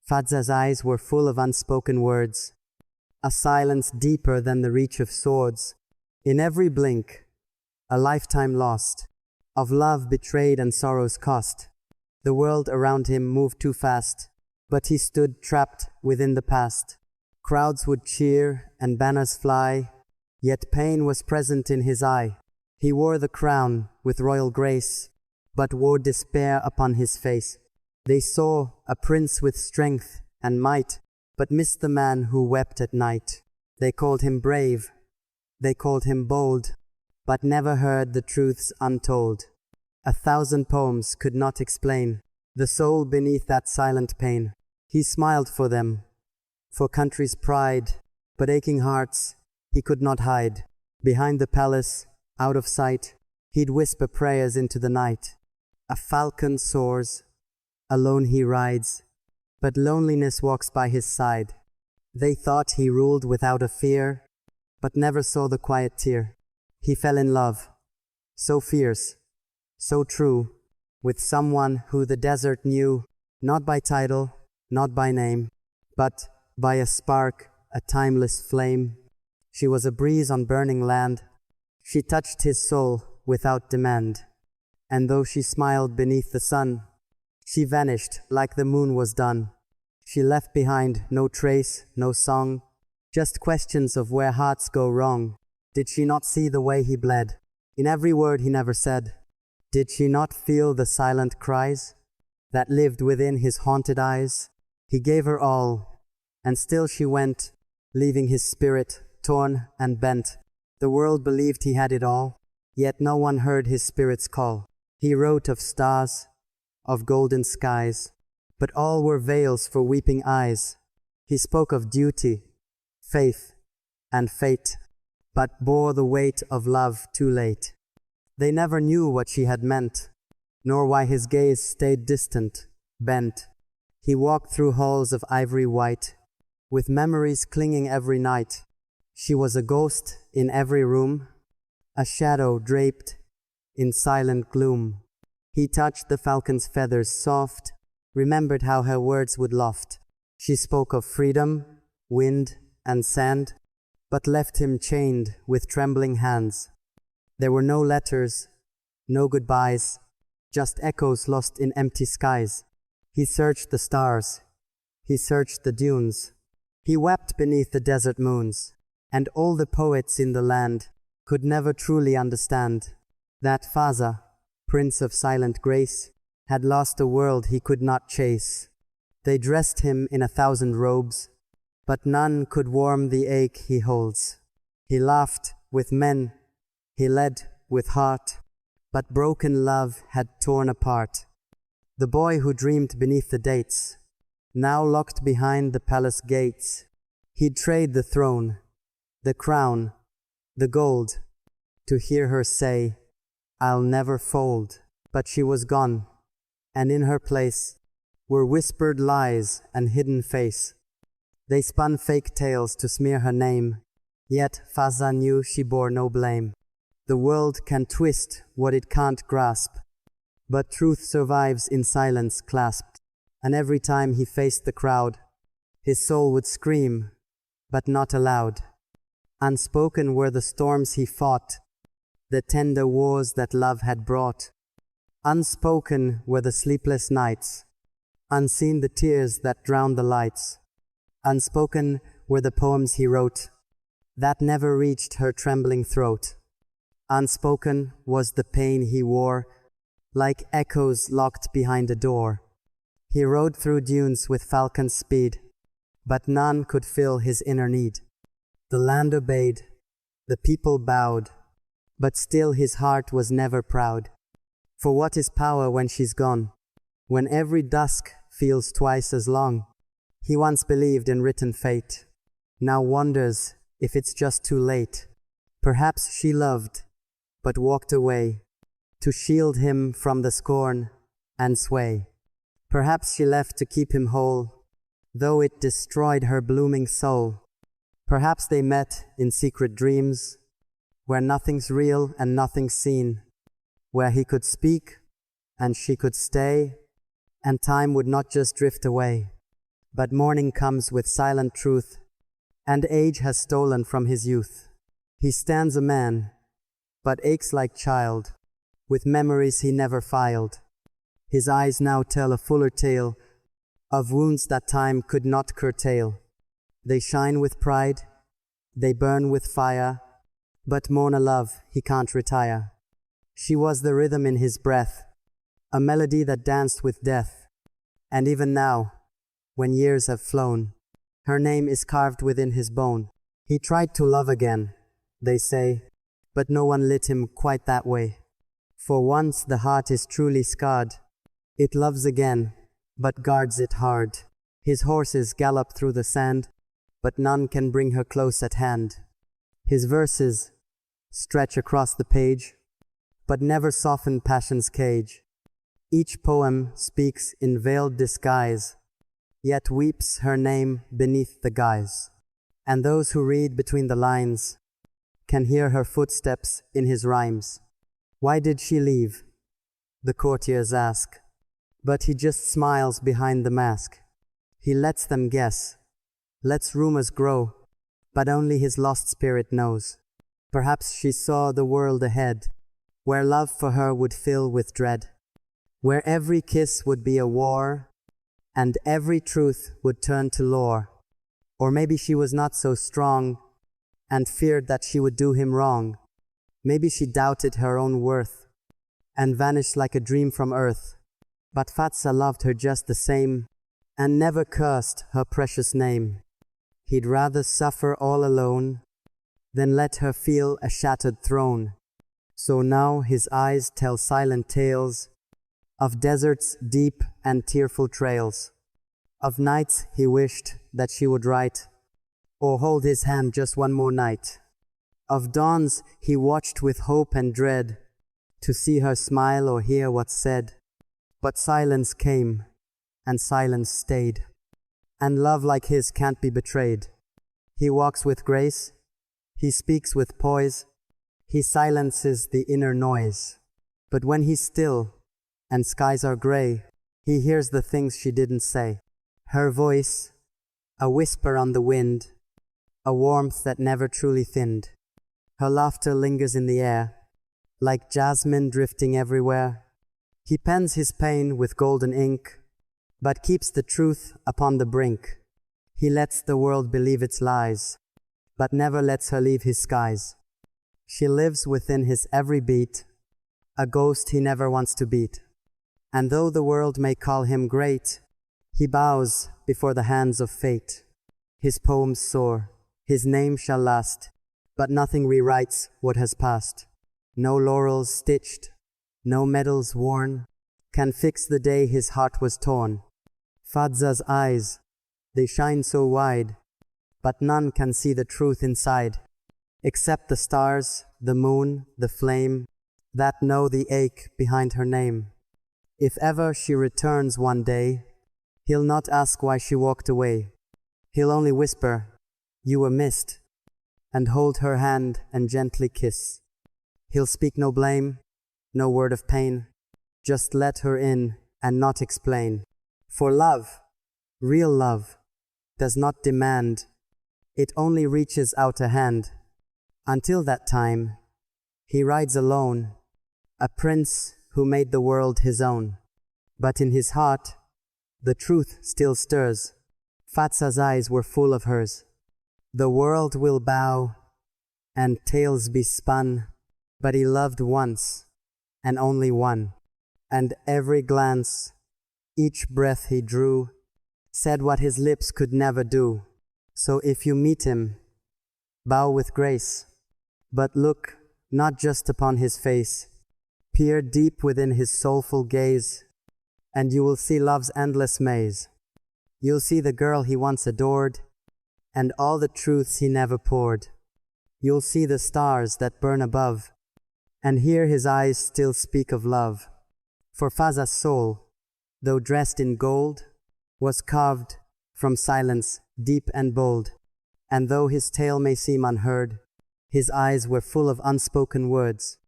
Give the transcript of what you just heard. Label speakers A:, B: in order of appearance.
A: Fazza's eyes were full of unspoken words, a silence deeper than the reach of swords. In every blink, a lifetime lost, of love betrayed and sorrow's cost. The world around him moved too fast, but he stood trapped within the past. Crowds would cheer and banners fly, yet pain was present in his eye. He wore the crown with royal grace, but wore despair upon his face. They saw a prince with strength and might, but missed the man who wept at night. They called him brave, they called him bold, but never heard the truths untold. 1,000 poems could not explain the soul beneath that silent pain. He smiled for them, for country's pride, but aching hearts he could not hide. Behind the palace, out of sight, he'd whisper prayers into the night. A falcon soars, alone he rides, but loneliness walks by his side. They thought he ruled without a fear, but never saw the quiet tear. He fell in love, so fierce, so true, with someone who the desert knew, not by title, not by name, but by a spark, a timeless flame. She was a breeze on burning land. She touched his soul without demand. And though she smiled beneath the sun, she vanished like the moon was done. She left behind no trace, no song, just questions of where hearts go wrong. Did she not see the way he bled, in every word he never said? Did she not feel the silent cries that lived within his haunted eyes? He gave her all, and still she went, leaving his spirit torn and bent. The world believed he had it all, yet no one heard his spirit's call. He wrote of stars, of golden skies, but all were veils for weeping eyes. He spoke of duty, faith, and fate, but bore the weight of love too late. They never knew what she had meant, nor why his gaze stayed distant, bent. He walked through halls of ivory white, with memories clinging every night. She was a ghost in every room, a shadow draped in silent gloom. He touched the falcon's feathers soft, remembered how her words would loft. She spoke of freedom, wind, and sand, but left him chained with trembling hands. There were no letters, no goodbyes, just echoes lost in empty skies. He searched the stars, he searched the dunes, he wept beneath the desert moons, and all the poets in the land could never truly understand that Fazza, prince of silent grace, had lost a world he could not chase. They dressed him in 1,000 robes, but none could warm the ache he holds. He laughed with men, he led with heart, but broken love had torn apart. The boy who dreamed beneath the dates, now locked behind the palace gates. He'd trade the throne, the crown, the gold, to hear her say, "I'll never fold." But she was gone, and in her place were whispered lies and hidden face. They spun fake tales to smear her name, yet Fazza knew she bore no blame. The world can twist what it can't grasp, but truth survives in silence clasped. And every time he faced the crowd, his soul would scream, but not aloud. Unspoken were the storms he fought, the tender wars that love had brought. Unspoken were the sleepless nights, unseen the tears that drowned the lights. Unspoken were the poems he wrote, that never reached her trembling throat. Unspoken was the pain he wore, like echoes locked behind a door. He rode through dunes with falcon's speed, but none could fill his inner need. The land obeyed, the people bowed, but still his heart was never proud. For what is power when she's gone, when every dusk feels twice as long? He once believed in written fate, now wonders if it's just too late. Perhaps she loved, but walked away, to shield him from the scorn and sway. Perhaps she left to keep him whole, though it destroyed her blooming soul. Perhaps they met in secret dreams, where nothing's real and nothing's seen, where he could speak and she could stay, and time would not just drift away. But morning comes with silent truth, and age has stolen from his youth. He stands a man, but aches like child, with memories he never filed. His eyes now tell a fuller tale of wounds that time could not curtail. They shine with pride, they burn with fire, but mourn a love he can't retire. She was the rhythm in his breath, a melody that danced with death. And even now, when years have flown, her name is carved within his bone. He tried to love again, they say, but no one lit him quite that way. For once the heart is truly scarred, it loves again, but guards it hard. His horses gallop through the sand, but none can bring her close at hand. His verses stretch across the page, but never soften passion's cage. Each poem speaks in veiled disguise, yet weeps her name beneath the guise. And those who read between the lines can hear her footsteps in his rhymes. Why did she leave? The courtiers ask, but he just smiles behind the mask. He lets them guess, lets rumors grow, but only his lost spirit knows. Perhaps she saw the world ahead, where love for her would fill with dread, where every kiss would be a war, and every truth would turn to lore. Or maybe she was not so strong, and feared that she would do him wrong. Maybe she doubted her own worth, and vanished like a dream from earth. But Fazza loved her just the same, and never cursed her precious name. He'd rather suffer all alone, than let her feel a shattered throne. So now his eyes tell silent tales, of deserts deep and tearful trails, of nights he wished that she would write, or hold his hand just one more night, of dawns he watched with hope and dread, to see her smile or hear what's said. But silence came, and silence stayed, and love like his can't be betrayed. He walks with grace, he speaks with poise, he silences the inner noise. But when he's still, and skies are gray, he hears the things she didn't say. Her voice, a whisper on the wind, a warmth that never truly thinned. Her laughter lingers in the air, like jasmine drifting everywhere. He pens his pain with golden ink, but keeps the truth upon the brink. He lets the world believe its lies, but never lets her leave his skies. She lives within his every beat, a ghost he never wants to beat. And though the world may call him great, he bows before the hands of fate. His poems soar, his name shall last, but nothing rewrites what has passed. No laurels stitched, no medals worn, can fix the day his heart was torn. Fazza's eyes, they shine so wide, but none can see the truth inside, except the stars, the moon, the flame, that know the ache behind her name. If ever she returns one day, he'll not ask why she walked away. He'll only whisper, "You were missed," and hold her hand and gently kiss. He'll speak no blame, no word of pain, just let her in and not explain. For love, real love, does not demand, it only reaches out a hand. Until that time, he rides alone, a prince who made the world his own. But in his heart, the truth still stirs. Fazza's eyes were full of hers. The world will bow, and tales be spun, but he loved once, and only one. And every glance, each breath he drew, said what his lips could never do. So if you meet him, bow with grace, but look not just upon his face. Peer deep within his soulful gaze, and you will see love's endless maze. You'll see the girl he once adored, and all the truths he never poured. You'll see the stars that burn above, and hear his eyes still speak of love. For Fazza's soul, though dressed in gold, was carved from silence deep and bold. And though his tale may seem unheard, his eyes were full of unspoken words.